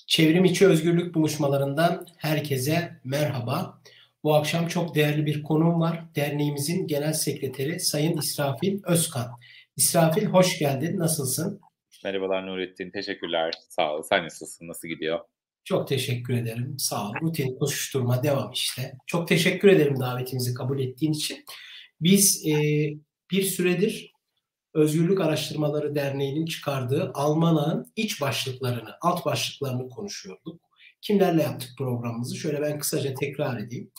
Çevrim içi özgürlük buluşmalarından herkese merhaba. Bu akşam çok değerli bir konuğum var. Derneğimizin genel sekreteri Sayın İsrafil Özkan. İsrafil hoş geldin. Nasılsın? Merhabalar Nurettin, teşekkürler. Sağ ol. Sen nasılsın? Nasıl gidiyor? Çok teşekkür ederim. Sağ ol. Rutin koşuşturma devam işte. Çok teşekkür ederim davetimizi kabul ettiğin için. Biz bir süredir Özgürlük Araştırmaları Derneği'nin çıkardığı Almanağın iç başlıklarını, alt başlıklarını konuşuyorduk. Kimlerle yaptık programımızı? Şöyle ben kısaca tekrar edeyim.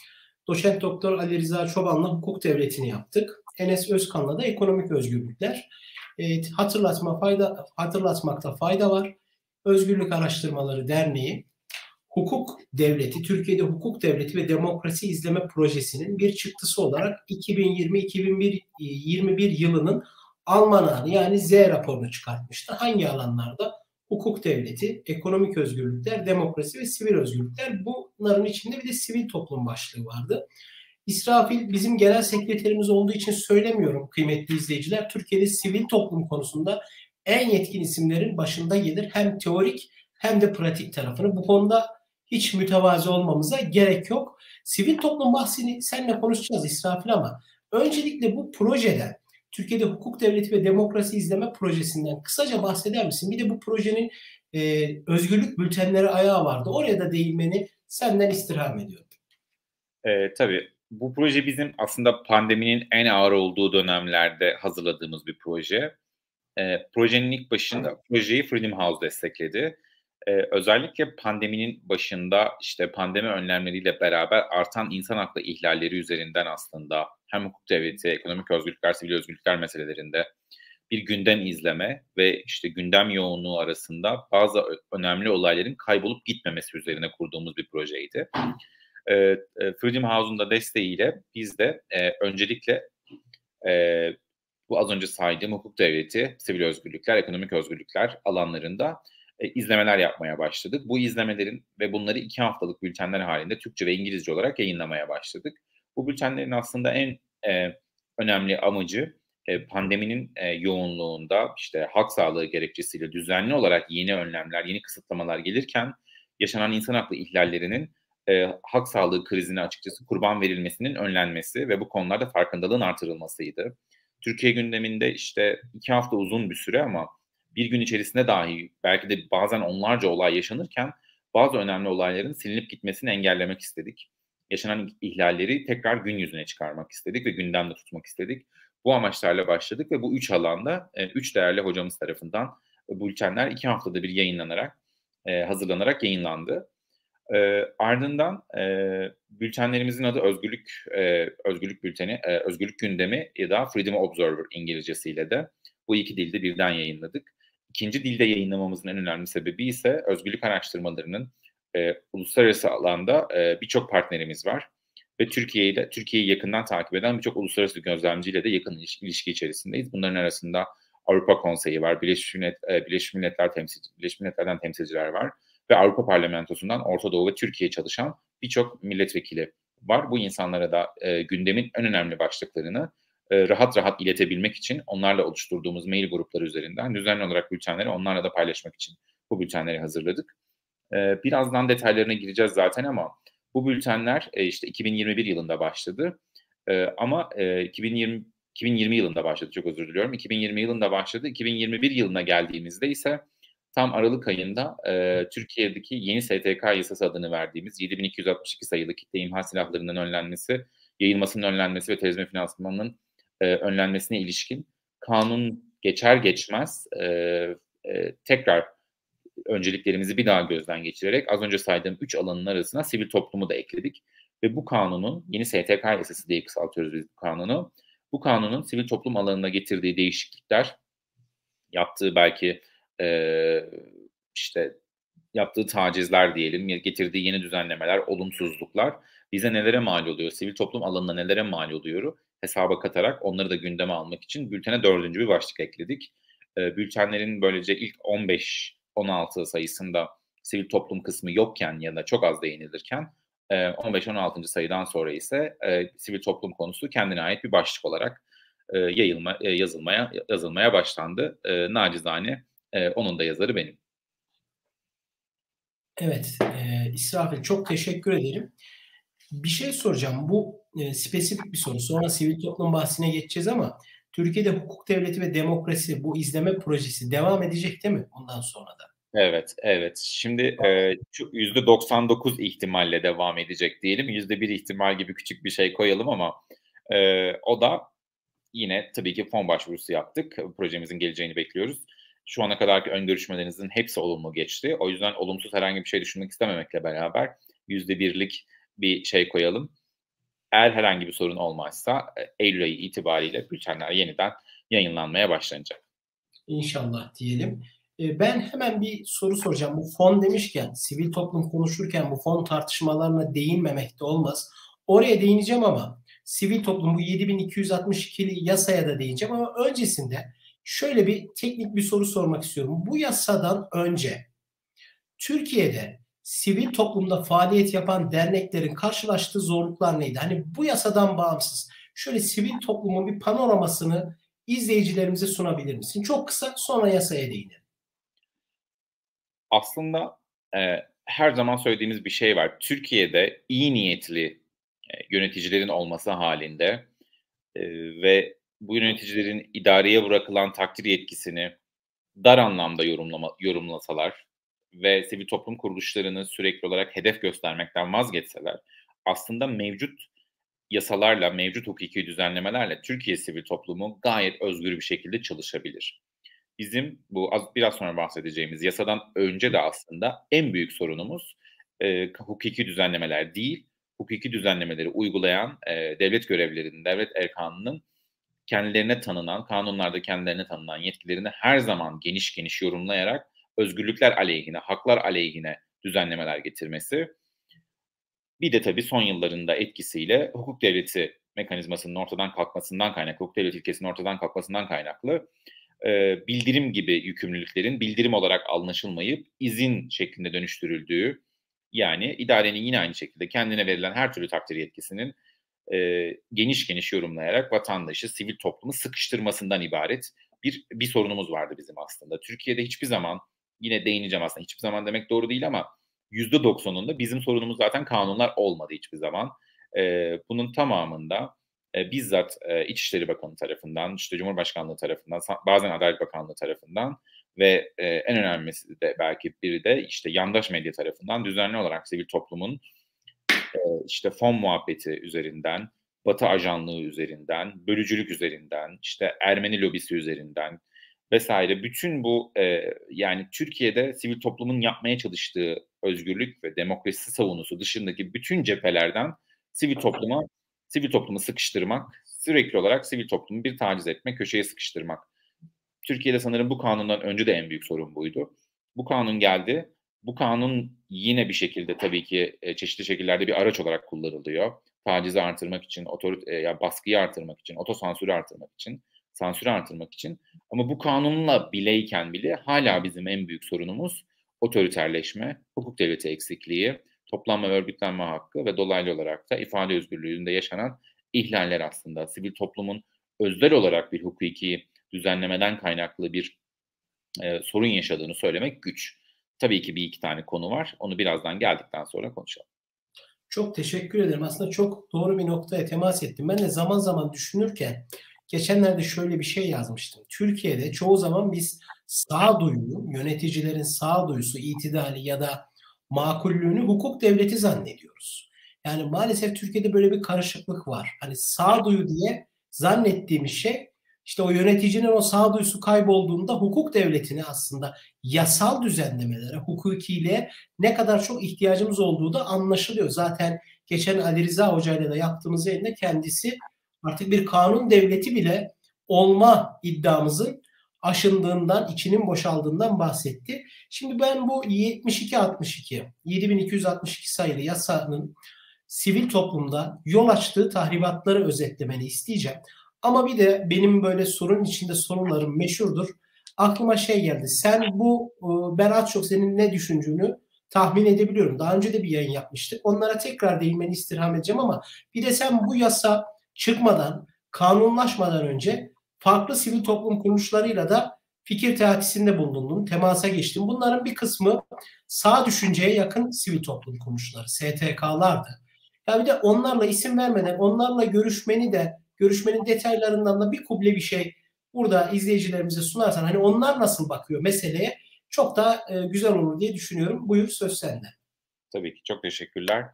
Doçent Doktor Ali Rıza Çoban'la hukuk devletini yaptık. Enes Özkan'la da ekonomik özgürlükler. Hatırlatmakta fayda var. Özgürlük Araştırmaları Derneği hukuk devleti, Türkiye'de hukuk devleti ve demokrasi izleme projesinin bir çıktısı olarak 2020-2021 yılının Almanağını yani Z raporunu çıkartmıştı. Hangi alanlarda? Hukuk devleti, ekonomik özgürlükler, demokrasi ve sivil özgürlükler. Bunların içinde bir de sivil toplum başlığı vardı. İsrafil bizim genel sekreterimiz olduğu için söylemiyorum kıymetli izleyiciler. Türkiye'de sivil toplum konusunda en yetkin isimlerin başında gelir. Hem teorik hem de pratik tarafını. Bu konuda hiç mütevazi olmamıza gerek yok. Sivil toplum bahsini seninle konuşacağız İsrafil ama öncelikle bu projeden, Türkiye'de hukuk devleti ve demokrasi izleme projesinden kısaca bahseder misin? Bir de bu projenin özgürlük bültenleri ayağı vardı. Oraya da değinmeni senden istirham ediyorum. Tabii bu proje bizim aslında pandeminin en ağır olduğu dönemlerde hazırladığımız bir proje. Projenin ilk başında projeyi Freedom House destekledi. Özellikle pandeminin başında, işte, pandemi önlemleriyle beraber artan insan hakları ihlalleri üzerinden aslında hem hukuk devleti, ekonomik özgürlükler, sivil özgürlükler meselelerinde bir gündem izleme ve, işte, gündem yoğunluğu arasında bazı önemli olayların kaybolup gitmemesi üzerine kurduğumuz bir projeydi. Freedom House'un da desteğiyle biz de, öncelikle, eee, bu az önce saydığım hukuk devleti, sivil özgürlükler, ekonomik özgürlükler alanlarında, izlemeler yapmaya başladık. Bu izlemelerin ve bunları 2 haftalık bültenler hâlinde Türkçe ve İngilizce olarak yayınlamaya başladık. Bu bültenlerin aslında en, önemli amacı, pandeminin, yoğunluğunda, işte, halk sağlığı gerekçesiyle düzenli olarak yeni önlemler, yeni kısıtlamalar gelirken yaşanan insan hakları ihlallerinin, halk sağlığı krizine açıkçası kurban verilmesinin önlenmesi ve bu konularda farkındalığın artırılmasıydı. Türkiye gündeminde, işte, 2 hafta uzun bir süre ama bir gün içerisinde dahi belki de bazen onlarca olay yaşanırken bazı önemli olayların silinip gitmesini engellemek istedik. Yaşanan ihlalleri tekrar gün yüzüne çıkarmak istedik ve gündemde tutmak istedik. Bu amaçlarla başladık ve bu 3 alanda, 3 değerli hocamız tarafından bültenler 2 haftada bir yayınlanarak, hazırlanarak yayınlandı. Ardından, bültenlerimizin adı Özgürlük Bülteni, Özgürlük Gündemi ya da Freedom Observer İngilizcesiyle de bu 2 dilde birden yayınladık. 2. dilde yayınlamamızın en önemli sebebi ise özgürlük araştırmalarının, uluslararası alanda, birçok partnerimiz var ve Türkiye'yi yakından takip eden birçok uluslararası gözlemciyle de yakın ilişki içerisindeyiz. Bunların arasında Avrupa Konseyi var, Birleşmiş Milletler'den temsilciler var ve Avrupa Parlamentosu'ndan Orta Doğu ve Türkiye çalışan birçok milletvekili var. Bu insanlara da, gündemin en önemli başlıklarını, rahat rahat iletebilmek için onlarla oluşturduğumuz mail grupları üzerinden düzenli olarak bültenleri onlarla da paylaşmak için bu bültenleri hazırladık. Birazdan detaylarına gireceğiz zaten ama bu bültenler, işte 2021 yılında başladı, ama, 2020 yılında başladı, çok özür diliyorum. 2020 yılında başladı. 2021 yılına geldiğimizde ise tam aralık ayında, Türkiye'deki yeni STK yasası adını verdiğimiz 7.262 sayılı kitle imha silahlarının önlenmesi, yayılmasının önlenmesi ve terörizme finansmanının, önlenmesine ilişkin kanun geçer geçmez, tekrar önceliklerimizi bir daha gözden geçirerek az önce saydığım 3 alanın arasına sivil toplumu da ekledik ve bu kanunun, yeni STK yasası diye kısaltıyoruz biz bu kanunu. Bu kanunun sivil toplum alanına getirdiği değişiklikler, yaptığı belki, eee, işte, yaptığı tacizler diyelim, getirdiği yeni düzenlemeler, olumsuzluklar bize nelere mal oluyor, sivil toplum alanına nelere mal oluyoru hesaba katarak onları da gündeme almak için bültene 4'üncü bir başlık ekledik. Bültenlerin böylece ilk 15-16 sayısında sivil toplum kısmı yokken ya da çok az değinilirken, 15-16. sayıdan sonra ise, sivil toplum konusu kendine ait bir başlık olarak, yazılmaya başlandı. Nacizane, onun da yazarı benim. Evet, İsrafil çok teşekkür ederim. Bir şey soracağım. Bu spesifik bir soru. Sonra sivil toplum bahsine geçeceğiz ama Türkiye'de hukuk devleti ve demokrasi bu izleme projesi devam edecek değil mi ondan sonra da? Evet, evet. Şimdi şu %99 ihtimalle devam edecek diyelim. %1 ihtimal gibi küçük bir şey koyalım ama o da yine tabii ki fon başvurusu yaptık. Projemizin geleceğini bekliyoruz. Şu ana kadarki ön görüşmelerinizin hepsi olumlu geçti. O yüzden olumsuz herhangi bir şey düşünmek istememekle beraber %1'lik bir şey koyalım. Eğer herhangi bir sorun olmazsa eylül ayı itibariyle bültenler yeniden yayınlanmaya başlanacak. İnşallah diyelim. Ben hemen bir soru soracağım. Bu fon demişken, sivil toplum konuşurken bu fon tartışmalarına değinmemek de olmaz. Oraya değineceğim ama sivil toplum bu 7262'li yasaya da değineceğim ama öncesinde şöyle bir teknik bir soru sormak istiyorum. Bu yasadan önce Türkiye'de sivil toplumda faaliyet yapan derneklerin karşılaştığı zorluklar neydi? Hani bu yasadan bağımsız. Şöyle sivil toplumun bir panoramasını izleyicilerimize sunabilir misin? Çok kısa, sonra yasaya değinelim. Aslında her zaman söylediğimiz bir şey var. Türkiye'de iyi niyetli yöneticilerin olması halinde ve bu yöneticilerin idareye bırakılan takdir yetkisini dar anlamda yorumlasalar ve sivil toplum kuruluşlarını sürekli olarak hedef göstermekten vazgeçseler, aslında mevcut yasalarla, mevcut hukuki düzenlemelerle Türkiye sivil toplumu gayet özgür bir şekilde çalışabilir. Bizim bu biraz sonra bahsedeceğimiz yasadan önce de aslında en büyük sorunumuz hukuki düzenlemeler değil, hukuki düzenlemeleri uygulayan devlet görevlilerinin, devlet erkanının kendilerine tanınan, kanunlarda kendilerine tanınan yetkilerini her zaman geniş geniş yorumlayarak özgürlükler aleyhine, haklar aleyhine düzenlemeler getirmesi. Bir de tabii son yıllarında etkisiyle hukuk devleti mekanizmasının ortadan kalkmasından kaynaklı, hukuk devleti ilkesinin ortadan kalkmasından kaynaklı bildirim gibi yükümlülüklerin bildirim olarak anlaşılmayıp izin şeklinde dönüştürüldüğü, yani idarenin yine aynı şekilde kendine verilen her türlü takdir yetkisinin geniş geniş yorumlayarak vatandaşı, sivil toplumu sıkıştırmasından ibaret bir sorunumuz vardı bizim aslında. Türkiye'de hiçbir zaman, yine değineceğim aslında, hiçbir zaman demek doğru değil ama %90'ında bizim sorunumuz zaten kanunlar olmadı hiçbir zaman. Bunun tamamında bizzat İçişleri Bakanı tarafından, işte Cumhurbaşkanlığı tarafından, bazen Adalet Bakanlığı tarafından ve en önemlisi de belki biri de işte yandaş medya tarafından düzenli olarak sivil toplumun işte fon muhabbeti üzerinden, Batı ajanlığı üzerinden, bölücülük üzerinden, işte Ermeni lobisi üzerinden vesaire bütün bu yani Türkiye'de sivil toplumun yapmaya çalıştığı özgürlük ve demokrasi savunusu dışındaki bütün cephelerden sivil toplumu sıkıştırmak, sürekli olarak sivil toplumu bir taciz etmek, köşeye sıkıştırmak. Türkiye'de sanırım bu kanundan önce de en büyük sorun buydu. Bu kanun geldi. Bu kanun yine bir şekilde tabii ki çeşitli şekillerde bir araç olarak kullanılıyor. Tacizi artırmak için, ya baskıyı artırmak için, otosansürü artırmak için, sansürü artırmak için. Ama bu kanunla bileyken bile hala bizim en büyük sorunumuz otoriterleşme, hukuk devleti eksikliği, toplanma ve örgütlenme hakkı ve dolaylı olarak da ifade özgürlüğünde yaşanan ihlaller aslında. Sivil toplumun özel olarak bir hukuki düzenlemeden kaynaklı bir sorun yaşadığını söylemek güç. Tabii ki bir iki tane konu var. Onu birazdan geldikten sonra konuşalım. Çok teşekkür ederim. Aslında çok doğru bir noktaya temas ettim. Ben de zaman zaman düşünürken geçenlerde şöyle bir şey yazmıştım. Türkiye'de çoğu zaman biz sağduyuyu, yöneticilerin sağduyusu, itidali ya da makullüğünü hukuk devleti zannediyoruz. Yani maalesef Türkiye'de böyle bir karışıklık var. Hani sağduyu diye zannettiğimiz şey işte o yöneticinin o sağduyusu kaybolduğunda hukuk devletine aslında yasal düzenlemelere, hukukiliğe ne kadar çok ihtiyacımız olduğu da anlaşılıyor. Zaten geçen Ali Rıza Hoca ile de yaptığımız yayında kendisi artık bir kanun devleti bile olma iddiamızın aşındığından, içinin boşaldığından bahsetti. Şimdi ben bu 7262 sayılı yasanın sivil toplumda yol açtığı tahribatları özetlemeni isteyeceğim. Ama bir de benim böyle sorun içinde sorularım meşhurdur. Aklıma şey geldi. Ben az çok senin ne düşündüğünü tahmin edebiliyorum. Daha önce de bir yayın yapmıştık. Onlara tekrar değinmeni istirham edeceğim ama bir de sen bu yasa çıkmadan, kanunlaşmadan önce farklı sivil toplum kuruluşlarıyla da fikir teatisinde bulundum, temasa geçtim. Bunların bir kısmı sağ düşünceye yakın sivil toplum kuruluşları, STK'lardı. Ya bir de onlarla isim vermeden onlarla görüşmenin detaylarından da bir kuble bir şey burada izleyicilerimize sunarsan hani onlar nasıl bakıyor meseleye çok daha güzel olur diye düşünüyorum. Buyur söz sende. Tabii ki, çok teşekkürler.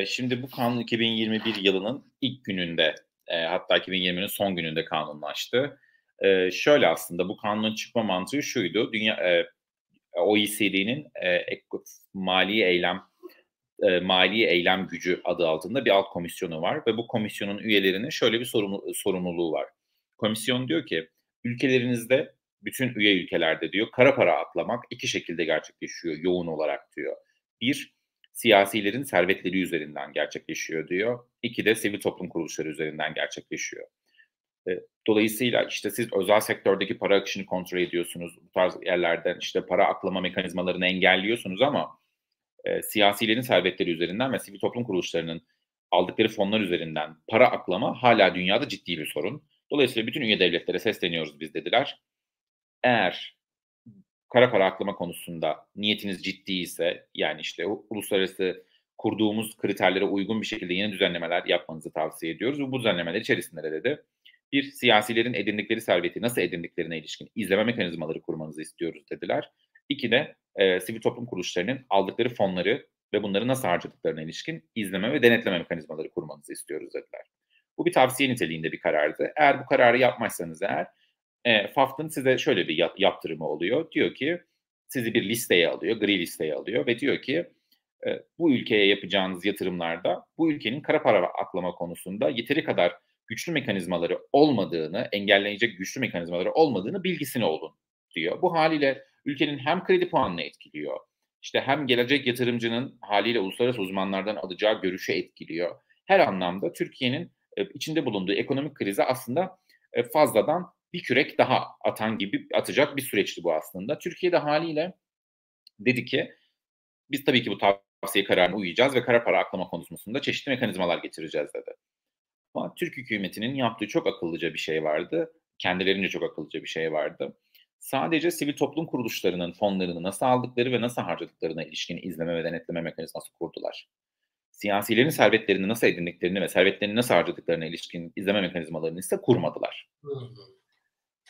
Şimdi bu kanun 2021 yılının ilk gününde, hatta 2020'nin son gününde kanunlaştı. Şöyle aslında bu kanunun çıkma mantığı şuydu: OECD'nin mali eylem mali eylem gücü adı altında bir alt komisyonu var ve bu komisyonun üyelerinin şöyle bir sorumluluğu var. Komisyon diyor ki ülkelerinizde, bütün üye ülkelerde diyor, kara para aklamak iki şekilde gerçekleşiyor yoğun olarak diyor. Bir, siyasilerin servetleri üzerinden gerçekleşiyor diyor. İki de sivil toplum kuruluşları üzerinden gerçekleşiyor. Dolayısıyla işte siz özel sektördeki para akışını kontrol ediyorsunuz. Bu tarz yerlerden işte para aklama mekanizmalarını engelliyorsunuz ama siyasilerin servetleri üzerinden ve sivil toplum kuruluşlarının aldıkları fonlar üzerinden para aklama hala dünyada ciddi bir sorun. Dolayısıyla bütün üye devletlere sesleniyoruz biz dediler. Eğer kara para aklama konusunda niyetiniz ciddi ise, yani işte uluslararası kurduğumuz kriterlere uygun bir şekilde yeni düzenlemeler yapmanızı tavsiye ediyoruz. Ve bu düzenlemeler içerisinde de dedi, bir, siyasilerin edindikleri serveti nasıl edindiklerine ilişkin izleme mekanizmaları kurmanızı istiyoruz dediler. İki de sivil toplum kuruluşlarının aldıkları fonları ve bunları nasıl harcadıklarına ilişkin izleme ve denetleme mekanizmaları kurmanızı istiyoruz dediler. Bu bir tavsiye niteliğinde bir karardı. Eğer bu kararı yapmazsanız eğer, FAFT'ın size şöyle bir yaptırımı oluyor. Diyor ki, sizi bir listeye alıyor, gri listeye alıyor ve diyor ki, bu ülkeye yapacağınız yatırımlarda bu ülkenin kara para aklama konusunda yeteri kadar güçlü mekanizmaları olmadığını, engelleyecek güçlü mekanizmaları olmadığını bilgisine olun diyor. Bu haliyle ülkenin hem kredi puanını etkiliyor, işte hem gelecek yatırımcının haliyle uluslararası uzmanlardan alacağı görüşü etkiliyor. Her anlamda Türkiye'nin içinde bulunduğu ekonomik krize aslında fazladan bir kürek daha atacak bir süreçti bu aslında. Türkiye'de haliyle dedi ki, biz tabii ki bu tavsiye kararına uyacağız ve kara para aklama konusunda çeşitli mekanizmalar getireceğiz dedi. Ama Türk hükümetinin yaptığı çok akıllıca bir şey vardı. Kendilerince çok akıllıca bir şey vardı. Sadece sivil toplum kuruluşlarının fonlarını nasıl aldıkları ve nasıl harcadıklarına ilişkin izleme ve denetleme mekanizması kurdular. Siyasilerin servetlerini nasıl edindiklerini ve servetlerini nasıl harcadıklarına ilişkin izleme mekanizmalarını ise kurmadılar.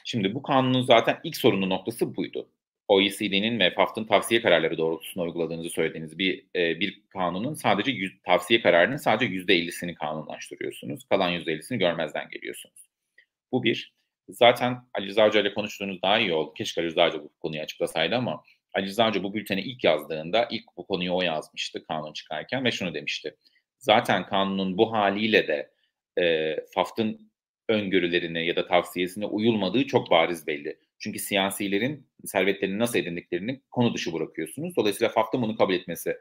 Şimdi bu kanunun zaten ilk sorunlu noktası buydu. OECD'nin ve FAFT'ın tavsiye kararları doğrultusunda uyguladığınızı söylediğiniz bir kanunun tavsiye kararının sadece %50'sini kanunlaştırıyorsunuz. Kalan %50'sini görmezden geliyorsunuz. Bu bir. Zaten Ali Rıza Hoca ile konuştuğunuz daha iyi oldu. Keşke Ali Rıza Hoca bu konuyu açıklasaydı ama Ali Rıza Hoca bu bülteni ilk yazdığında ilk bu konuyu o yazmıştı kanun çıkarken ve şunu demişti. Zaten kanunun bu haliyle de FAFT'ın öngörülerine ya da tavsiyesine uyulmadığı çok bariz belli. Çünkü siyasilerin servetlerini nasıl edindiklerini konu dışı bırakıyorsunuz. Dolayısıyla FAFT'ın bunu kabul etmesi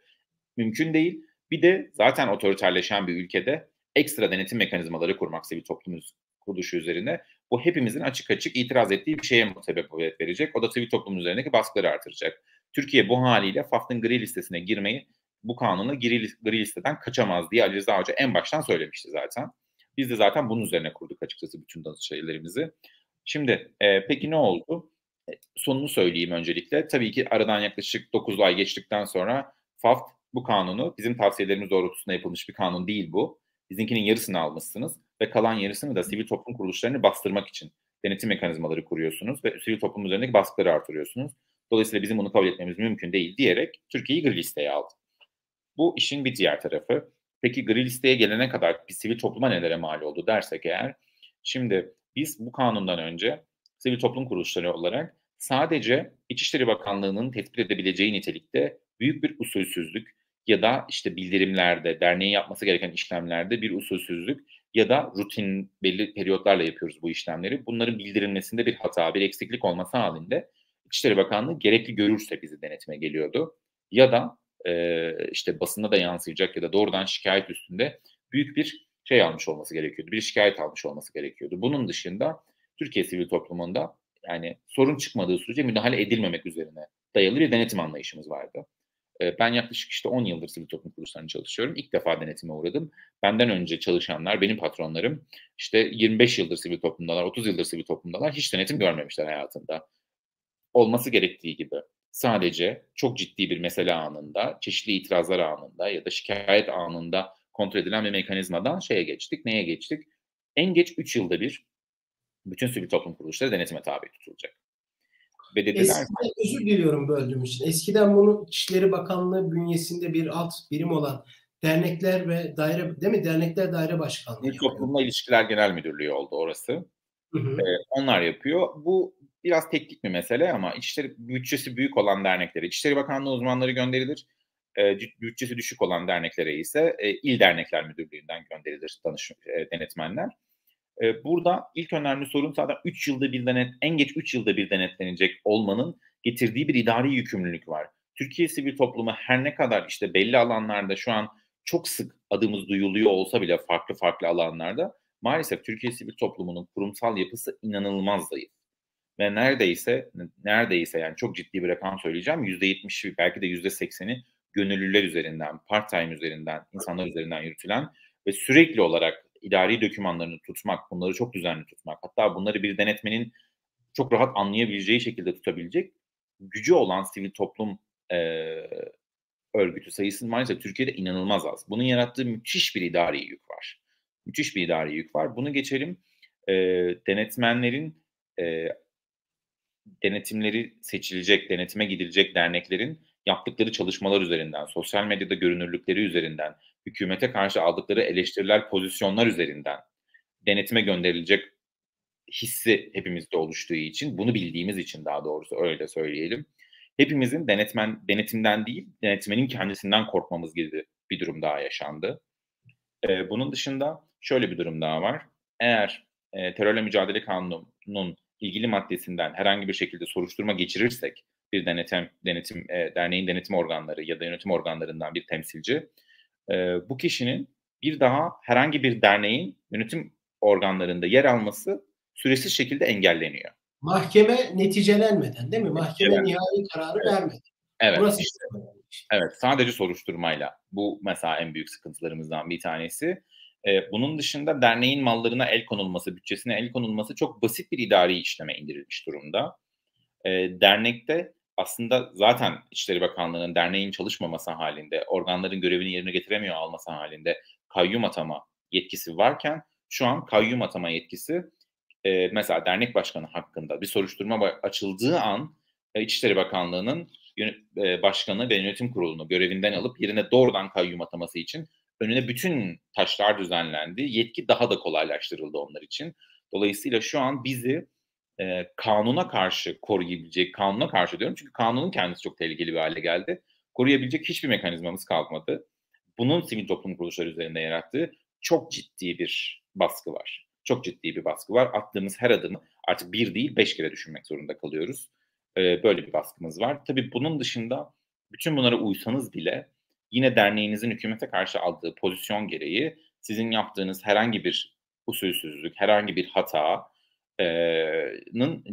mümkün değil. Bir de zaten otoriterleşen bir ülkede ekstra denetim mekanizmaları kurmak sivil toplum kuruluşu üzerine, bu hepimizin açık açık itiraz ettiği bir şeye sebebiyet verecek. O da sivil toplum üzerindeki baskıları artıracak. Türkiye bu haliyle FAFT'ın gri listesine girmeyi, bu kanunla gri listeden kaçamaz diye Ali Rıza Hoca en baştan söylemişti zaten. Biz de zaten bunun üzerine kurduk açıkçası bütün şeylerimizi. Şimdi peki ne oldu? Sonunu söyleyeyim öncelikle. Tabii ki aradan yaklaşık 9 ay geçtikten sonra FAFT bu kanunu, bizim tavsiyelerimiz doğrultusunda yapılmış bir kanun değil bu. Bizimkinin yarısını almışsınız ve kalan yarısını da sivil toplum kuruluşlarını bastırmak için denetim mekanizmaları kuruyorsunuz ve sivil toplum üzerindeki baskıları artırıyorsunuz. Dolayısıyla bizim bunu kabul etmemiz mümkün değil diyerek Türkiye'yi gri listeye aldı. Bu işin bir diğer tarafı. Peki gri listeye gelene kadar bir sivil topluma nelere mal oldu dersek eğer, şimdi biz bu kanundan önce sivil toplum kuruluşları olarak sadece İçişleri Bakanlığı'nın tespit edebileceği nitelikte büyük bir usulsüzlük ya da işte bildirimlerde, derneğin yapması gereken işlemlerde bir usulsüzlük ya da rutin belli periyotlarla yapıyoruz bu işlemleri. Bunların bildirilmesinde bir hata, bir eksiklik olması halinde İçişleri Bakanlığı gerekli görürse bizi denetime geliyordu. Ya da işte basına da yansıyacak ya da doğrudan şikayet üstünde büyük bir şey almış olması gerekiyordu. Bir şikayet almış olması gerekiyordu. Bunun dışında Türkiye sivil toplumunda yani sorun çıkmadığı sürece müdahale edilmemek üzerine dayalı bir denetim anlayışımız vardı. Ben yaklaşık işte 10 yıldır sivil toplum kuruluşlarında çalışıyorum. İlk defa denetime uğradım. Benden önce çalışanlar, benim patronlarım işte 25 yıldır sivil toplumdalar, 30 yıldır sivil toplumdalar. Hiç denetim görmemişler hayatında. olması gerektiği gibi sadece çok ciddi bir mesele anında, çeşitli itirazlar anında ya da şikayet anında kontrol edilen bir mekanizmadan şeye geçtik, neye geçtik? En geç 3 yılda bir bütün sivil toplum kuruluşları denetime tabi tutulacak. Ve dediler ki Eskiden, özür diliyorum böldüğüm için. Eskiden bunu İçişleri Bakanlığı bünyesinde bir alt birim olan dernekler ve daire, değil mi? Dernekler daire başkanlığı Sivil yapıyor. Toplumla İlişkiler Genel Müdürlüğü oldu orası. Hı hı. Onlar yapıyor. Bu biraz teknik bir mesele ama İçişleri bütçesi büyük olan derneklere İçişleri Bakanlığı uzmanları gönderilir. Bütçesi düşük olan derneklere ise İl Dernekler Müdürlüğü'nden gönderilir denetmenler. Burada ilk önemli sorun zaten 3 yılda bir en geç 3 yılda bir denetlenecek olmanın getirdiği bir idari yükümlülük var. Türkiye sivil toplumu her ne kadar işte belli alanlarda şu an çok sık adımız duyuluyor olsa bile farklı farklı alanlarda maalesef Türkiye sivil toplumunun kurumsal yapısı inanılmaz zayıf. Ve neredeyse yani çok ciddi bir rakam söyleyeceğim. %70'i belki de %80'i gönüllüler üzerinden, part-time üzerinden, insanlar üzerinden yürütülen ve sürekli olarak idari dokümanlarını tutmak, bunları çok düzenli tutmak, hatta bunları bir denetmenin çok rahat anlayabileceği şekilde tutabilecek gücü olan sivil toplum eee, örgütü sayısı maalesef Türkiye'de inanılmaz az. Bunun yarattığı müthiş bir idari yük var. Müthiş bir idari yük var. Bunu geçelim. Denetmenlerin denetimleri seçilecek, denetime gidilecek derneklerin yaptıkları çalışmalar üzerinden, sosyal medyada görünürlükleri üzerinden, hükümete karşı aldıkları eleştiriler, pozisyonlar üzerinden denetime gönderilecek hissi hepimizde oluştuğu için, bunu bildiğimiz için daha doğrusu öyle söyleyelim. Hepimizin denetimden değil, denetmenin kendisinden korkmamız gibi bir durum daha yaşandı. Bunun dışında şöyle bir durum daha var. Eğer terörle mücadele kanununun ilgili maddesinden herhangi bir şekilde soruşturma geçirirsek bir derneğin denetim organları ya da yönetim organlarından bir temsilci, bu kişinin bir daha herhangi bir derneğin yönetim organlarında yer alması süresiz şekilde engelleniyor. Mahkeme neticelenmeden, değil mi? Mahkeme Neticelenmeden. nihai kararı Evet, vermedi. Bu evet. nasıl İşte işlemedi? evet, sadece soruşturmayla. Bu mesela en büyük sıkıntılarımızdan bir tanesi. Bunun dışında derneğin mallarına el konulması, bütçesine el konulması çok basit bir idari işleme indirilmiş durumda. Dernekte aslında zaten İçişleri Bakanlığı'nın derneğin çalışmaması halinde, organların görevini yerine getiremiyor olması halinde kayyum atama yetkisi varken şu an kayyum atama yetkisi mesela dernek başkanı hakkında bir soruşturma açıldığı an İçişleri Bakanlığı'nın başkanı ve yönetim kurulunu görevinden alıp yerine doğrudan kayyum ataması için önüne bütün taşlar düzenlendi. Yetki daha da kolaylaştırıldı onlar için. Dolayısıyla şu an bizi kanuna karşı koruyabilecek, kanuna karşı diyorum çünkü kanunun kendisi çok tehlikeli bir hale geldi. Koruyabilecek hiçbir mekanizmamız kalmadı. Bunun sivil toplum kuruluşları üzerinde yarattığı çok ciddi bir baskı var. Çok ciddi bir baskı var. Attığımız her adımı artık bir değil 5 kere düşünmek zorunda kalıyoruz. Böyle bir baskımız var. Tabii bunun dışında bütün bunlara uysanız bile yine derneğinizin hükümete karşı aldığı pozisyon gereği sizin yaptığınız herhangi bir usulsüzlük, herhangi bir hata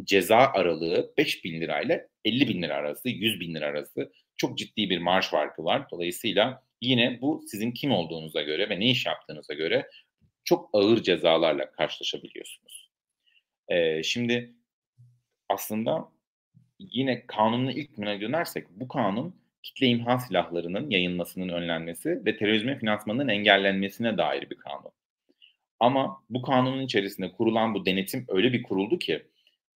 ceza aralığı 5.000 lirayla 50.000 lira arası, 100.000 lira arası çok ciddi bir marj farkı var. Dolayısıyla yine bu sizin kim olduğunuza göre ve ne iş yaptığınıza göre çok ağır cezalarla karşılaşabiliyorsunuz. Şimdi aslında yine kanunun ilk bölümüne dönersek bu kanun kitle imha silahlarının yayılmasının önlenmesi ve terörizmin finansmanının engellenmesine dair bir kanun. Ama bu kanunun içerisinde kurulan bu denetim öyle bir kuruldu ki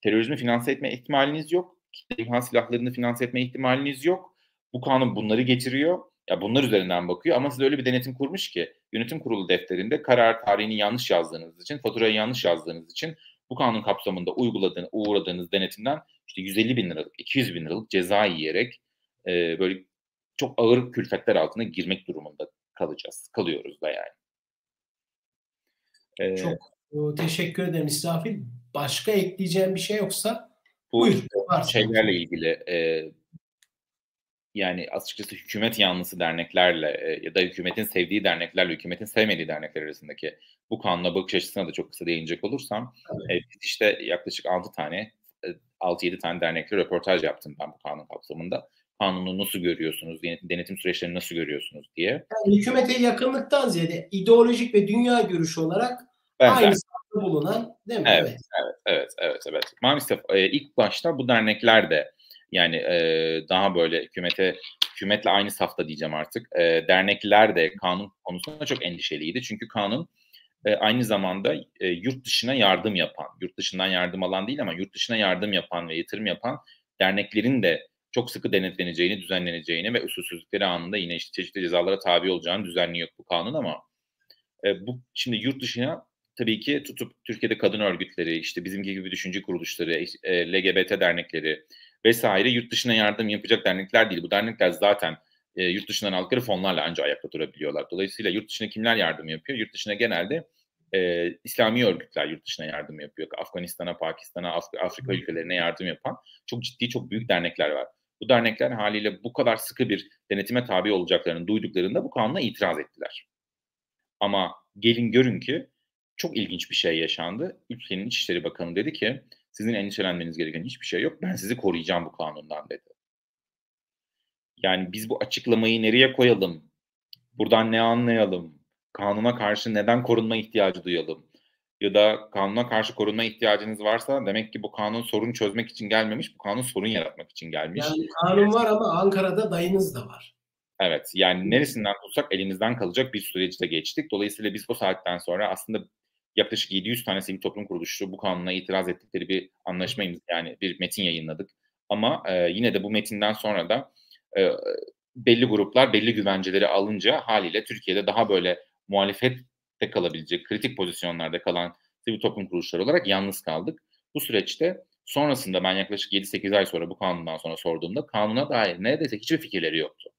terörizmi finanse etme ihtimaliniz yok. Kitle imha silahlarını finanse etme ihtimaliniz yok. Bu kanun bunları getiriyor. Ya bunlar üzerinden bakıyor ama siz öyle bir denetim kurmuş ki yönetim kurulu defterinde karar tarihini yanlış yazdığınız için, faturayı yanlış yazdığınız için bu kanun kapsamında uğradığınız denetimden işte 150 bin liralık, 200 bin liralık ceza yiyerek böyle çok ağır külfetler altına girmek durumunda kalıyoruz da yani. Çok teşekkür ederim İsrafil. Başka ekleyeceğim bir şey yoksa Bu buyur. Varsa. şeylerle ilgili yani açıkçası hükümet yanlısı derneklerle ya da hükümetin sevdiği derneklerle hükümetin sevmediği dernekler arasındaki bu kanuna bakış açısına da çok kısa değinecek olursam biz işte yaklaşık 6-7 tane dernekle röportaj yaptım ben bu kanun kapsamında. Kanunu nasıl görüyorsunuz, denetim süreçlerini nasıl görüyorsunuz diye. Yani hükümete yakınlıktan ziyade ideolojik ve dünya görüşü olarak Benzer. aynı safta bulunan değil mi? Evet, Evet. evet. Maalesef, ilk başta bu dernekler de yani, daha böyle hükümetle aynı safta diyeceğim artık. Dernekler de kanun konusunda çok endişeliydi. Çünkü kanun, aynı zamanda, yurt dışına yardım yapan, yurt dışından yardım alan değil ama yurt dışına yardım yapan ve yatırım yapan derneklerin de çok sıkı denetleneceğini, düzenleneceğini ve usulsüzlükleri anında yine, işte, çeşitli cezalara tabi olacağını düzenliyor bu kanun ama bu şimdi yurt dışına tabii ki tutup Türkiye'de kadın örgütleri, işte, bizimki gibi düşünce kuruluşları, LGBT dernekleri vesaire yurt dışına yardım yapacak dernekler değil. Bu dernekler zaten, yurt dışından aldıkları fonlarla anca ayakta durabiliyorlar. Dolayısıyla yurt dışına kimler yardım yapıyor? Yurt dışına genelde, İslami örgütler yurt dışına yardım yapıyor. Afganistan'a, Pakistan'a, Afrika ülkelerine yardım yapan çok ciddi, çok büyük dernekler var. Bu dernekler hâliyle bu kadar sıkı bir denetime tabi olacaklarını duyduklarında bu kanuna itiraz ettiler. Ama gelin görün ki çok ilginç bir şey yaşandı. Ülkenin İçişleri Bakanı dedi ki, "Sizin endişelenmeniz gereken hiçbir şey yok. Ben sizi koruyacağım bu kanundan." dedi. Yani biz bu açıklamayı nereye koyalım? Buradan ne anlayalım? Kanuna karşı neden korunma ihtiyacı duyalım? Ya da kanuna karşı korunma ihtiyacınız varsa demek ki bu kanun sorun çözmek için gelmemiş, bu kanun sorun yaratmak için gelmiş. Yani kanun var ama Ankara'da dayınız da var. Evet, yani neresinden tutsak elimizden kalacak bir süreci de geçtik. Dolayısıyla biz o saatten sonra aslında yaklaşık 700 tane sivil toplum kuruluşu bu kanuna itiraz ettikleri bir anlaşma yani bir metin yayınladık. Ama, yine de bu metinden sonra da, eee, belli gruplar belli güvenceleri alınca hâliyle Türkiye'de daha böyle muhalefette kalabilecek, kritik pozisyonlarda kalan sivil toplum kuruluşları olarak yalnız kaldık. Bu süreçte sonrasında ben yaklaşık 7-8 ay sonra bu kanundan sonra sorduğumda kanuna dair neredeyse hiçbir fikirleri yoktu.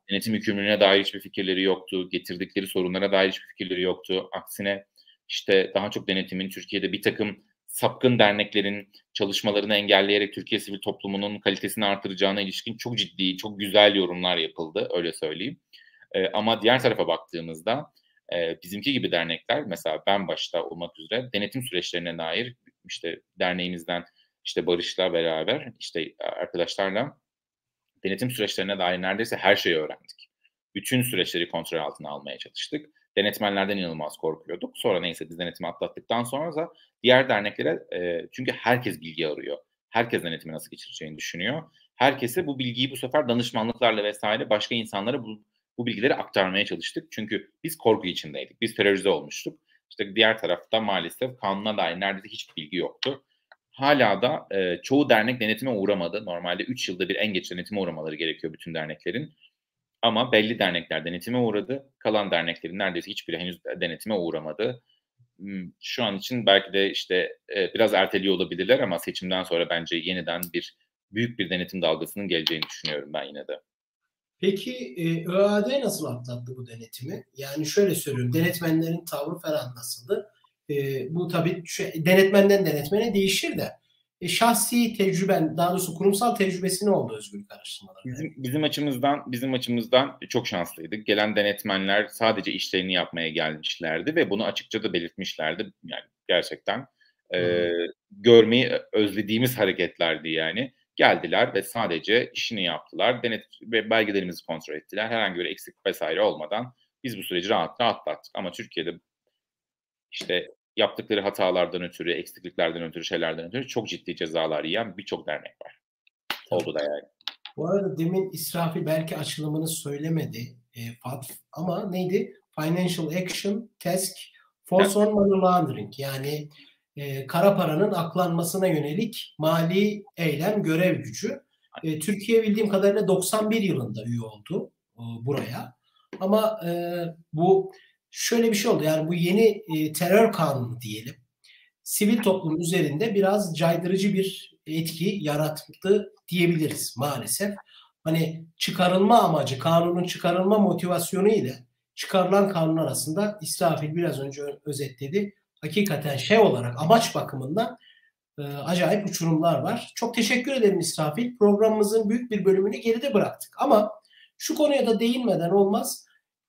Denetim yükümlülüğüne dair hiçbir fikirleri yoktu. Getirdikleri sorunlara dair hiçbir fikirleri yoktu. Aksine, işte, daha çok denetimin Türkiye'de birtakım sapkın derneklerin çalışmalarını engelleyerek Türkiye sivil toplumunun kalitesini artıracağına ilişkin çok ciddi, çok güzel yorumlar yapıldı, öyle söyleyeyim. Ama diğer tarafa baktığımızda, bizimki gibi dernekler, mesela ben başta olmak üzere denetim süreçlerine dair, işte, derneğimizden, işte, Barış'la beraber, işte, arkadaşlarla denetim süreçlerine dair neredeyse her şeyi öğrendik. Bütün süreçleri kontrol altına almaya çalıştık. Denetmenlerden inanılmaz korkuyorduk. Sonra neyse biz denetimi atlattıktan sonra da diğer derneklere çünkü herkes bilgi arıyor. Herkes denetimi nasıl geçireceğini düşünüyor. Herkese bu bilgiyi bu sefer danışmanlıklarla vesaire başka insanlara bu bilgileri aktarmaya çalıştık. Çünkü biz korku içindeydik. Biz terörize olmuştuk. İşte diğer tarafta maalesef kanuna dair neredeyse hiçbir bilgi yoktu. Hâlâ da, çoğu dernek denetime uğramadı. Normalde 3 yılda bir en geç denetime uğramaları gerekiyor bütün derneklerin. Ama belli dernekler denetime uğradı. Kalan derneklerin neredeyse hiçbiri henüz denetime uğramadı. Şu an için belki de, işte, biraz erteliyor olabilirler ama seçimden sonra bence yeniden büyük bir denetim dalgasının geleceğini düşünüyorum ben yine de. Peki, ÖAD nasıl atlattı bu denetimi? Yani şöyle söylüyorum, denetmenlerin tavrı falan nasıldı? Bu tabii denetmenden denetmene değişir de, şahsi tecrüben, daha doğrusu kurumsal tecrübesi ne oldu özgürlük araştırmalarında? Bizim açımızdan çok şanslıydık. Gelen denetmenler sadece işlerini yapmaya gelmişlerdi ve bunu açıkça da belirtmişlerdi. Yani gerçekten, Hıı. görmeyi özlediğimiz hareketlerdi yani. Geldiler ve sadece işini yaptılar. Ve belgelerimizi kontrol ettiler. Herhangi bir eksik vs. olmadan biz bu süreci rahatça atlattık. Ama Türkiye'de, işte, yaptıkları hatalardan ötürü, eksikliklerden ötürü, şeylerden ötürü çok ciddi cezalar yiyen birçok dernek var. Tabii. Oldu da yani. Bu arada demin İsrafil belki açılımını söylemedi, FATF ama neydi? Financial Action Task Force on Money Laundering, yani, kara paranın aklanmasına yönelik mali eylem görev gücü. Türkiye bildiğim kadarıyla 91 yılında üye oldu, buraya ama, bu şöyle bir şey oldu, yani bu yeni, terör kanunu diyelim, sivil toplum üzerinde biraz caydırıcı bir etki yarattı diyebiliriz maalesef. Hani çıkarılma amacı, kanunun çıkarılma motivasyonu ile çıkarılan kanun arasında İsrafil biraz önce özetledi. Hakikaten şey olarak amaç bakımından acayip uçurumlar var. Çok teşekkür ederim İsrafil. Programımızın büyük bir bölümünü geride bıraktık. Ama şu konuya da değinmeden olmaz.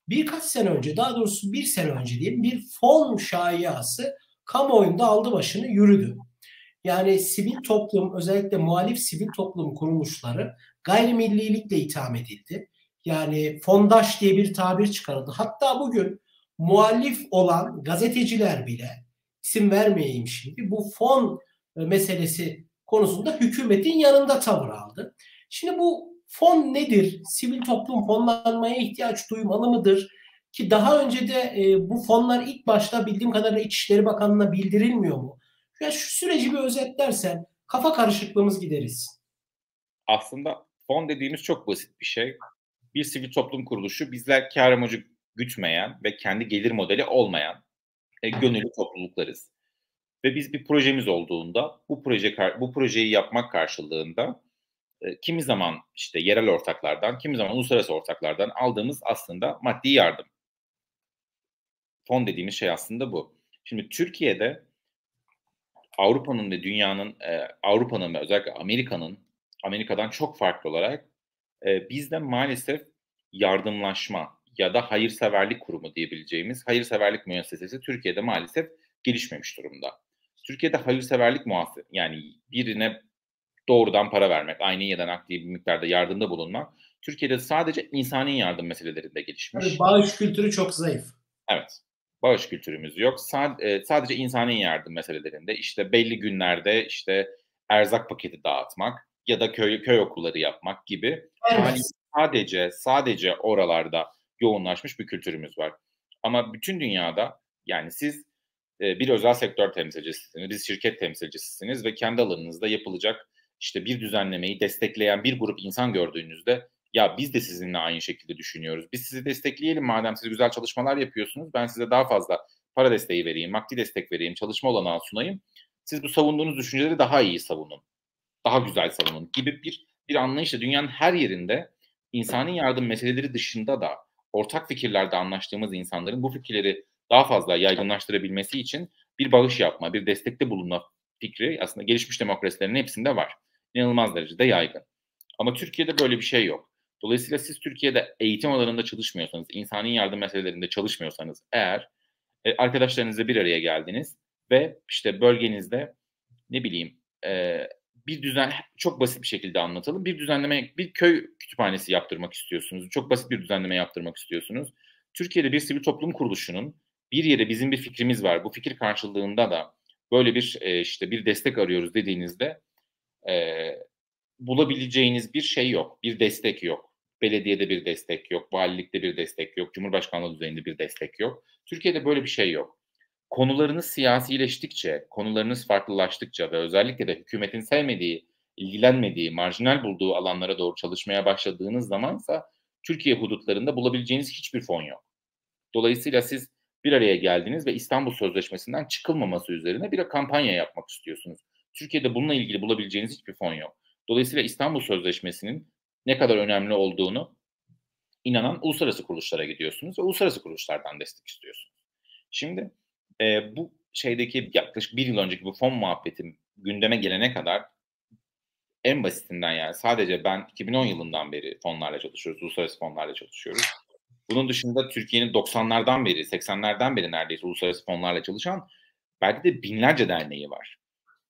Birkaç sene önce, daha doğrusu bir sene önce diyelim, bir fon şayiası kamuoyunda aldı başını yürüdü. Yani sivil toplum, özellikle muhalif sivil toplum kuruluşları gayrimillilikle itham edildi. Yani fondaş diye bir tabir çıkarıldı. Hatta bugün muhalif olan gazeteciler bile isim vermeyeyim şimdi, bu fon meselesi konusunda hükümetin yanında tavır aldı. Şimdi bu fon nedir? Sivil toplum fonlanmaya ihtiyaç duymalı mıdır? Ki daha önce de bu fonlar ilk başta bildiğim kadarıyla İçişleri Bakanlığı'na bildirilmiyor mu? Ya şu süreci bir özetlersen kafa karışıklığımız gideriz. Aslında fon dediğimiz çok basit bir şey. Bir sivil toplum kuruluşu bizler kâr amacı gütmeyen ve kendi gelir modeli olmayan gönüllü topluluklarız. Ve biz bir projemiz olduğunda bu projeyi yapmak karşılığında kimi zaman işte yerel ortaklardan, kimi zaman uluslararası ortaklardan aldığımız aslında maddi yardım. Fon dediğimiz şey aslında bu. Şimdi Türkiye'de Avrupa'nın ve dünyanın, Avrupa'nın ve özellikle Amerika'dan çok farklı olarak bizde maalesef yardımlaşma ya da hayırseverlik kurumu diyebileceğimiz hayırseverlik müessesesi Türkiye'de maalesef gelişmemiş durumda. Türkiye'de hayırseverlik yani birine doğrudan para vermek, aynen ya da nakdi bir miktarda yardımda bulunmak, Türkiye'de sadece insani yardım meselelerinde Tabii gelişmiş. bağış kültürü çok zayıf. Evet, bağış kültürümüz yok. Sadece insani yardım meselelerinde, işte, belli günlerde, işte, erzak paketi dağıtmak ya da köy okulları yapmak gibi Vermez. sadece oralarda yoğunlaşmış bir kültürümüz var. Ama bütün dünyada, yani, siz, bir özel sektör temsilcisisiniz, bir şirket temsilcisisiniz ve kendi alanınızda yapılacak, işte, bir düzenlemeyi destekleyen bir grup insan gördüğünüzde, "Ya, biz de sizinle aynı şekilde düşünüyoruz. Biz sizi destekleyelim madem siz güzel çalışmalar yapıyorsunuz. Ben size daha fazla para desteği vereyim, maddi destek vereyim, çalışma olanağı sunayım. Siz bu savunduğunuz düşünceleri daha iyi savunun, daha güzel savunun." gibi bir anlayışla dünyanın her yerinde insani yardım meseleleri dışında da ortak fikirlerde anlaştığımız insanların bu fikirleri daha fazla yaygınlaştırabilmesi için bir bağış yapma, bir destekte bulunma fikri aslında gelişmiş demokrasilerin hepsinde var. İnanılmaz derecede yaygın. Ama Türkiye'de böyle bir şey yok. Dolayısıyla siz Türkiye'de eğitim alanında çalışmıyorsanız, insani yardım meselelerinde çalışmıyorsanız eğer, arkadaşlarınızla bir araya geldiniz ve, işte, bölgenizde, ne bileyim, bir çok basit bir şekilde anlatalım. Bir köy kütüphanesi yaptırmak istiyorsunuz. Çok basit bir düzenleme yaptırmak istiyorsunuz. Türkiye'de bir sivil toplum kuruluşunun bir yere bizim bir fikrimiz var, bu fikir karşılığında da böyle bir, işte, bir destek arıyoruz dediğinizde, eee bulabileceğiniz bir şey yok, bir destek yok. Belediyede bir destek yok, valilikte bir destek yok, cumhurbaşkanlığı düzeyinde bir destek yok. Türkiye'de böyle bir şey yok. Konularınız siyasileştikçe, konularınız farklılaştıkça ve özellikle de hükümetin sevmediği, ilgilenmediği, marjinal bulduğu alanlara doğru çalışmaya başladığınız zamansa Türkiye hudutlarında bulabileceğiniz hiçbir fon yok. Dolayısıyla siz bir araya geldiniz ve İstanbul Sözleşmesi'nden çıkılmaması üzerine bir kampanya yapmak istiyorsunuz. Türkiye'de bununla ilgili bulabileceğiniz hiçbir fon yok. Dolayısıyla İstanbul Sözleşmesi'nin ne kadar önemli olduğunu inanan uluslararası kuruluşlara gidiyorsunuz ve uluslararası kuruluşlardan destek istiyorsunuz. Şimdi, bu şeydeki yaklaşık bir yıl önceki bu fon muhabbeti gündeme gelene kadar en basitinden yani sadece ben 2010 yılından beri fonlarla çalışıyoruz, uluslararası fonlarla çalışıyoruz. Bunun dışında Türkiye'nin 90'lardan beri, 80'lerden beri neredeyse uluslararası fonlarla çalışan belki de binlerce derneği var.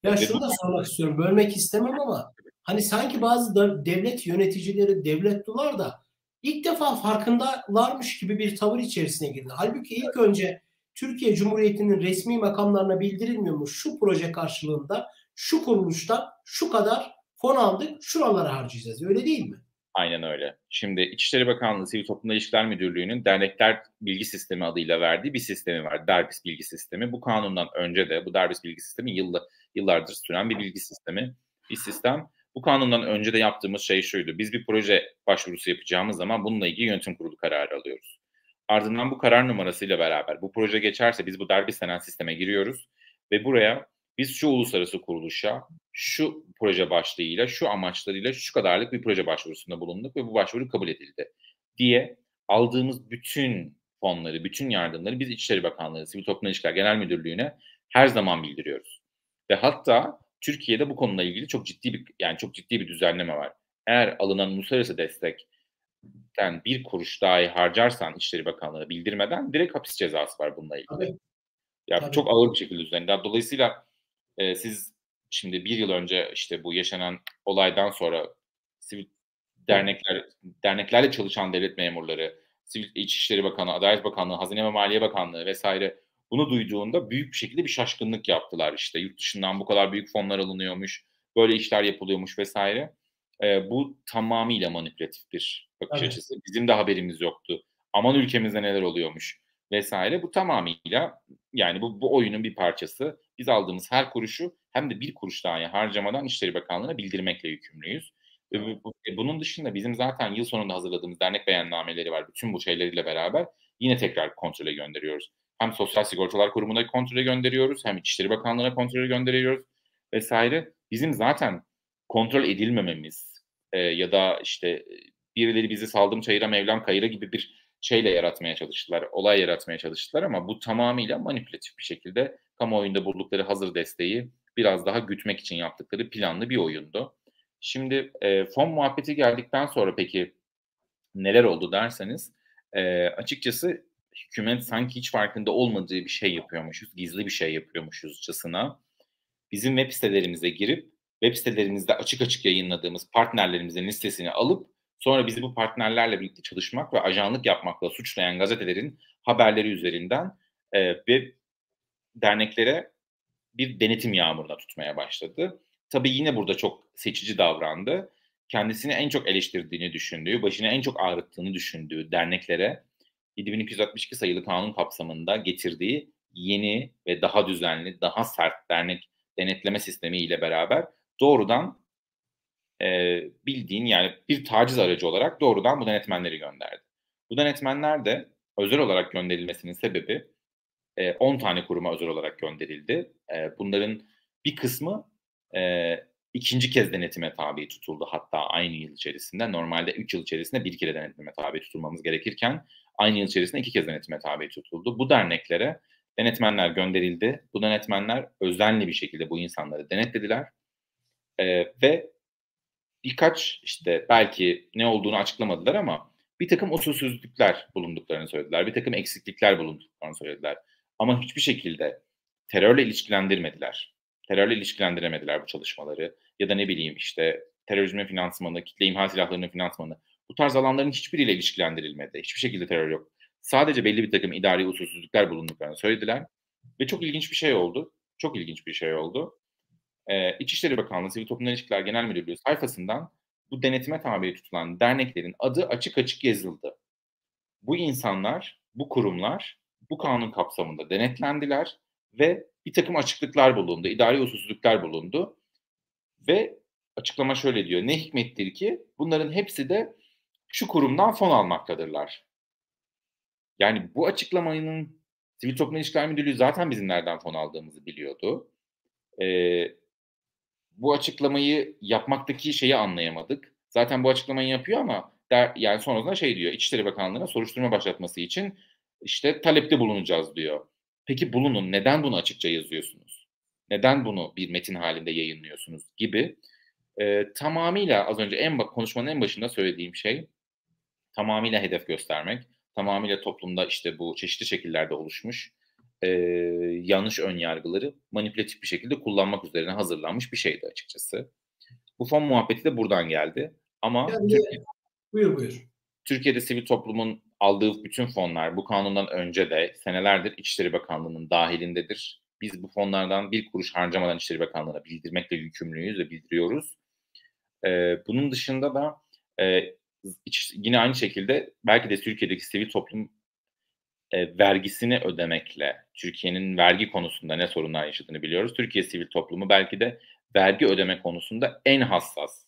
Ya Ve bu şunu da sormak istiyorum, bölmek istemem ama hani sanki bazı devlet yöneticileri, devletliler da ilk defa farkındalarmış gibi bir tavır içerisine girdi. Halbuki ilk önce Türkiye Cumhuriyeti'nin resmi makamlarına bildirilmiyormuş, şu proje karşılığında şu kuruluştan şu kadar fon aldık, şuralara harcayacağız. Öyle değil mi? Aynen öyle. Şimdi İçişleri Bakanlığı Sivil Toplum İlişkiler Müdürlüğü'nün Dernekler Bilgi Sistemi adıyla verdiği bir sistemi var. DERBİS Bilgi Sistemi. Bu kanundan önce de bu DERBİS Bilgi Sistemi yıllardır süren bir bilgi sistemi, bir sistem. Bu kanundan önce de yaptığımız şey şuydu. Biz bir proje başvurusu yapacağımız zaman bununla ilgili yönetim kurulu kararı alıyoruz. Ardından bu karar numarasıyla beraber bu proje geçerse biz bu DERBİS denen sisteme giriyoruz ve buraya biz şu uluslararası kuruluşa şu proje başlığıyla, şu amaçlarıyla şu kadarlık bir proje başvurusunda bulunduk ve bu başvuru kabul edildi diye aldığımız bütün fonları, bütün yardımları biz İçişleri Bakanlığı Sivil Toplum İlişkiler Genel Müdürlüğü'ne her zaman bildiriyoruz. Ve hatta Türkiye'de bu konuyla ilgili çok ciddi bir düzenleme var. Eğer alınan uluslararası destekten bir kuruş dahi harcarsan İçişleri Bakanlığı'na bildirmeden direkt hapis cezası var bununla ilgili. Tabii, Ya, tabii. çok ağır bir şekilde düzenli. Dolayısıyla, siz şimdi bir yıl önce, işte, bu yaşanan olaydan sonra sivil derneklerle çalışan devlet memurları, İçişleri Bakanı, Adalet Bakanlığı, Hazine ve Maliye Bakanlığı vs. Bunu duyduğunda büyük bir şekilde bir şaşkınlık yaptılar işte. Yurt dışından bu kadar büyük fonlar alınıyormuş, böyle işler yapılıyormuş vesaire. Bu tamamıyla manipülatif bir bakış Tabii. açısı. Bizim de haberimiz yoktu. Aman ülkemizde neler oluyormuş vesaire. Bu tamamıyla yani bu oyunun bir parçası. Biz aldığımız her kuruşu hem de bir kuruş dahi harcamadan İçişleri Bakanlığı'na bildirmekle yükümlüyüz. Bunun dışında bizim zaten yıl sonunda hazırladığımız dernek beyannameleri var. Bütün bu şeyleriyle beraber yine tekrar kontrole gönderiyoruz. Hem Sosyal Sigortalar Kurumu'na kontrole gönderiyoruz, hem İçişleri Bakanlığı'na kontrole gönderiyoruz vesaire. Bizim zaten kontrol edilmememiz ya da işte birileri bizi saldım çayıra Mevlam kayıra gibi bir şeyle yaratmaya çalıştılar, olay yaratmaya çalıştılar ama bu tamamıyla manipülatif bir şekilde kamuoyunda buldukları hazır desteği biraz daha gütmek için yaptıkları planlı bir oyundu. Şimdi fon muhabbeti geldikten sonra peki neler oldu derseniz açıkçası hükümet sanki hiç farkında olmadığı bir şey yapıyormuşuz, gizli bir şey yapıyormuşuzcasına bizim web sitelerimize girip web sitelerimizde açık açık yayınladığımız partnerlerimizin listesini alıp sonra bizi bu partnerlerle birlikte çalışmak ve ajanlık yapmakla suçlayan gazetelerin haberleri üzerinden ve derneklere bir denetim yağmuruna tutmaya başladı. Tabii yine burada çok seçici davrandı. Kendisini en çok eleştirdiğini düşündüğü, başını en çok ağrıttığını düşündüğü derneklere 7262 sayılı kanun kapsamında getirdiği yeni ve daha düzenli, daha sert dernek denetleme sistemi ile beraber doğrudan bildiğin yani bir taciz aracı olarak doğrudan bu denetmenleri gönderdi. Bu denetmenler de özel olarak gönderilmesinin sebebi 10 tane kuruma özel olarak gönderildi. Bunların bir kısmı ikinci kez denetime tabi tutuldu. Hatta aynı yıl içerisinde. Normalde 3 yıl içerisinde bir kere denetime tabi tutulmamız gerekirken aynı yıl içerisinde 2 kez denetime tabi tutuldu. Bu derneklere denetmenler gönderildi. Bu denetmenler özenli bir şekilde bu insanları denetlediler. Ve birkaç işte belki ne olduğunu açıklamadılar ama bir takım usulsüzlükler bulunduklarını söylediler. Bir takım eksiklikler bulunduklarını söylediler. Ama hiçbir şekilde terörle ilişkilendirmediler. Terörle ilişkilendiremediler bu çalışmaları. Ya da ne bileyim işte terörizmin finansmanı, kitle imha silahlarının finansmanı. Bu tarz alanların hiçbiriyle ilişkilendirilmedi. Hiçbir şekilde terör yok. Sadece belli bir takım idari usulsüzlükler bulunduklarını söylediler. Ve çok ilginç bir şey oldu. Çok ilginç bir şey oldu. İçişleri Bakanlığı Sivil Toplum İlişkiler Genel Müdürlüğü sayfasından bu denetime tabi tutulan derneklerin adı açık açık yazıldı. Bu insanlar, bu kurumlar bu kanun kapsamında denetlendiler ve bir takım açıklıklar bulundu, idari usulsüzlükler bulundu ve açıklama şöyle diyor: ne hikmettir ki bunların hepsi de şu kurumdan fon almaktadırlar. Yani bu açıklamanın Sivil Toplum İlişkiler Müdürlüğü zaten bizim nereden fon aldığımızı biliyordu. Bu açıklamayı yapmaktaki şeyi anlayamadık. Zaten bu açıklamayı yapıyor ama yani sonrasında şey diyor, İçişleri Bakanlığı'na soruşturma başlatması için işte talepte bulunacağız diyor. Peki bulunun, neden bunu açıkça yazıyorsunuz? Neden bunu bir metin halinde yayınlıyorsunuz gibi tamamıyla az önce konuşmanın en başında söylediğim şey tamamıyla hedef göstermek, tamamıyla toplumda işte bu çeşitli şekillerde oluşmuş yanlış önyargıları manipülatif bir şekilde kullanmak üzerine hazırlanmış bir şeydi açıkçası. Bu fon muhabbeti de buradan geldi. Ama Yani, buyur. Türkiye'de sivil toplumun aldığı bütün fonlar bu kanundan önce de senelerdir İçişleri Bakanlığı'nın dahilindedir. Biz bu fonlardan bir kuruş harcamadan İçişleri Bakanlığı'na bildirmekle yükümlüyüz ve bildiriyoruz. Bunun dışında da yine aynı şekilde belki de Türkiye'deki sivil toplum vergisini ödemekle Türkiye'nin vergi konusunda ne sorunlar yaşadığını biliyoruz. Türkiye sivil toplumu belki de vergi ödeme konusunda en hassas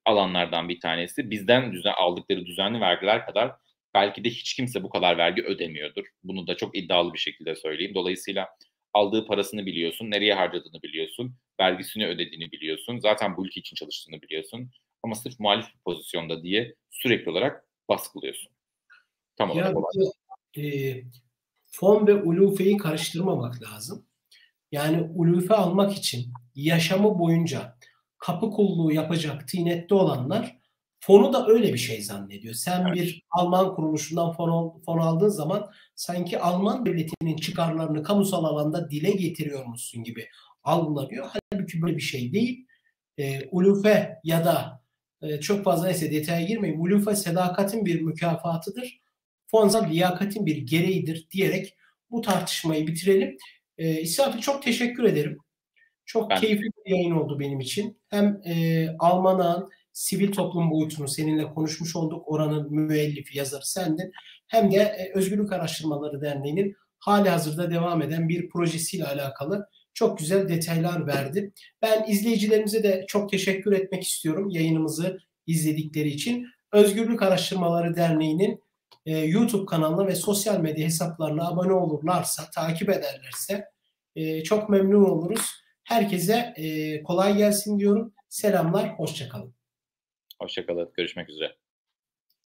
alanlardan bir tanesi. Bizden aldıkları düzenli vergiler kadar belki de hiç kimse bu kadar vergi ödemiyordur. Bunu da çok iddialı bir şekilde söyleyeyim. Dolayısıyla aldığı parasını biliyorsun, nereye harcadığını biliyorsun, vergisini ödediğini biliyorsun, zaten bu ülke için çalıştığını biliyorsun. Ama sırf muhalif bir pozisyonda diye sürekli olarak baskılıyorsun. Tam olarak Ya fon ve ulufeyi karıştırmamak lazım. Yani ulufe almak için yaşamı boyunca kapı kulluğu yapacak tinette olanlar fonu da öyle bir şey zannediyor. Sen bir Alman kuruluşundan fon aldığın zaman sanki Alman devletinin çıkarlarını kamusal alanda dile getiriyormuşsun gibi algılanıyor. Halbuki böyle bir şey değil. Ulufe ya da çok fazla neyse detaya girmeyeyim. Ulufe sadakatin bir mükafatıdır. Fonsa liyakatin bir gereğidir diyerek bu tartışmayı bitirelim. İsrafil, çok teşekkür ederim. Çok keyifli bir yayın oldu benim için. Hem Almanağın sivil toplum boyutunu seninle konuşmuş olduk. Oranın müellifi, yazarı sendin. Hem de Özgürlük Araştırmaları Derneği'nin hali hazırda devam eden bir projesiyle alakalı çok güzel detaylar verdi. Ben izleyicilerimize de çok teşekkür etmek istiyorum yayınımızı izledikleri için. Özgürlük Araştırmaları Derneği'nin YouTube kanalına ve sosyal medya hesaplarına abone olurlarsa, takip ederlerse çok memnun oluruz. Herkese kolay gelsin diyorum. Selamlar, hoşça kalın. Hoşça kalın. Görüşmek üzere.